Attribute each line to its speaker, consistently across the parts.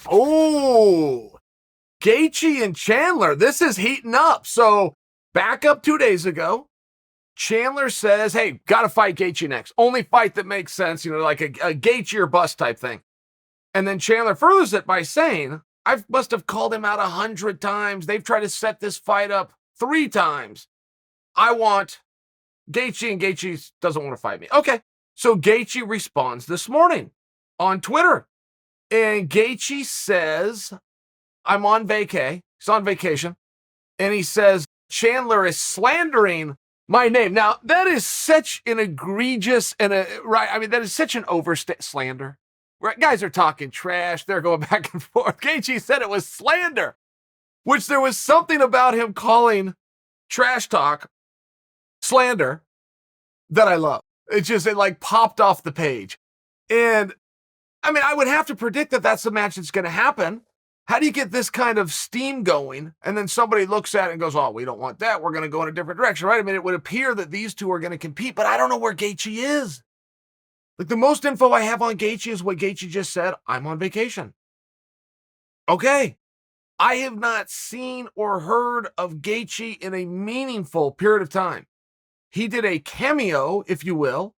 Speaker 1: Oh, Gaethje and Chandler. This is heating up. So back up 2 days ago, Chandler says, hey, got to fight Gaethje next. Only fight that makes sense, like a Gaethje or bust type thing. And then Chandler furthers it by saying, I must have called him out 100 times. They've tried to set this fight up 3 times. I want Gaethje, and Gaethje doesn't want to fight me. Okay, so Gaethje responds this morning on Twitter. And Gaethje says, I'm on vacay. He's on vacation. And he says, Chandler is slandering my name. Now, that is such an egregious that is such an slander. Right? Guys are talking trash. They're going back and forth. Gaethje said it was slander, which there was something about him calling trash talk slander that I love. It like popped off the page. And I would have to predict that that's the match that's going to happen. How do you get this kind of steam going? And then somebody looks at it and goes, oh, we don't want that. We're going to go in a different direction, right? It would appear that these two are going to compete, but I don't know where Gaethje is. Like, the most info I have on Gaethje is what Gaethje just said. I'm on vacation. Okay. I have not seen or heard of Gaethje in a meaningful period of time. He did a cameo, if you will,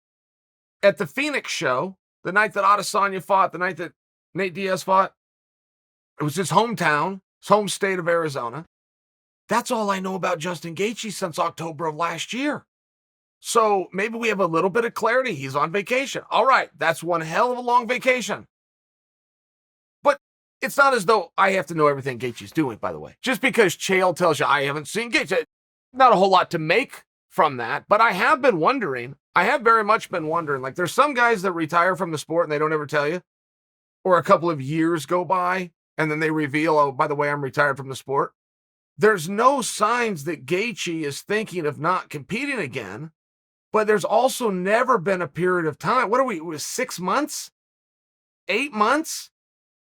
Speaker 1: at the Phoenix show, the night that Adesanya fought, the night that Nate Diaz fought. It was his hometown, his home state of Arizona. That's all I know about Justin Gaethje since October of last year. So maybe we have a little bit of clarity. He's on vacation. All right, that's one hell of a long vacation. But it's not as though I have to know everything Gaethje's doing, by the way. Just because Chael tells you I haven't seen Gaethje, not a whole lot to make from that. But I have been wondering, I have very much been wondering, like, there's some guys that retire from the sport and they don't ever tell you, or a couple of years go by and then they reveal, oh, by the way, I'm retired from the sport. There's no signs that Gaethje is thinking of not competing again, but there's also never been a period of time. What are we, it was 6 months? 8 months?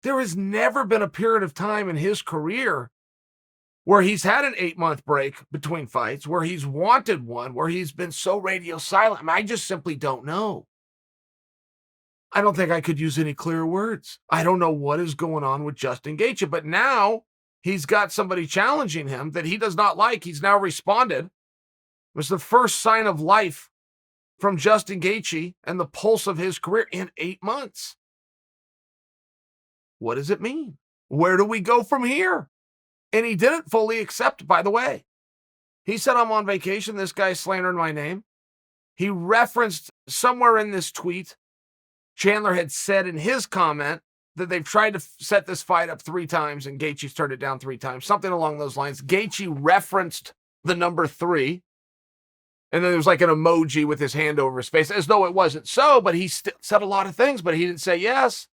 Speaker 1: There has never been a period of time in his career where he's had an 8-month break between fights, where he's wanted one, where he's been so radio silent. I just simply don't know. I don't think I could use any clearer words. I don't know what is going on with Justin Gaethje, but now he's got somebody challenging him that he does not like. He's now responded. It was the first sign of life from Justin Gaethje and the pulse of his career in 8 months. What does it mean? Where do we go from here? And he didn't fully accept, by the way. He said, I'm on vacation. This guy's slandering my name. He referenced somewhere in this tweet, Chandler had said in his comment that they've tried to set this fight up 3 times and Gaethje's turned it down 3 times, something along those lines. Gaethje referenced the number 3, and then there was like an emoji with his hand over his face, as though it wasn't so, but he said a lot of things, but he didn't say yes,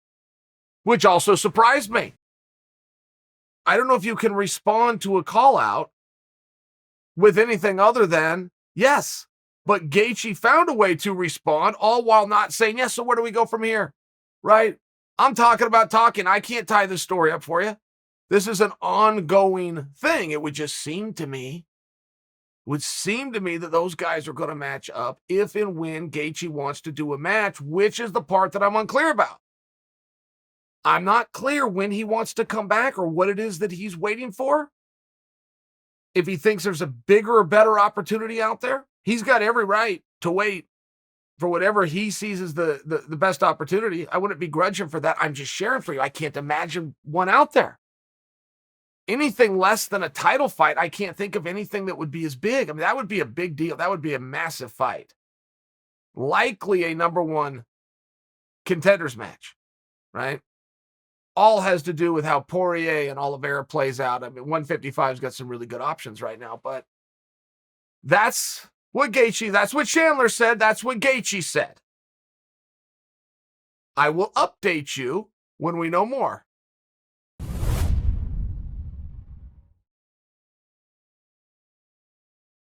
Speaker 1: which also surprised me. I don't know if you can respond to a call out with anything other than yes. But Gaethje found a way to respond, all while not saying, yes, so where do we go from here? Right? I'm talking about talking. I can't tie this story up for you. This is an ongoing thing. It would seem to me that those guys are going to match up if and when Gaethje wants to do a match, which is the part that I'm unclear about. I'm not clear when he wants to come back or what it is that he's waiting for. If he thinks there's a bigger or better opportunity out there, he's got every right to wait for whatever he sees as the best opportunity. I wouldn't begrudge him for that. I'm just sharing for you. I can't imagine one out there. Anything less than a title fight, I can't think of anything that would be as big. That would be a big deal. That would be a massive fight. Likely a number 1 contenders match, right? All has to do with how Poirier and Oliveira plays out. 155's got some really good options right now, but that's what Chandler said. That's what Gaethje said. I will update you when we know more.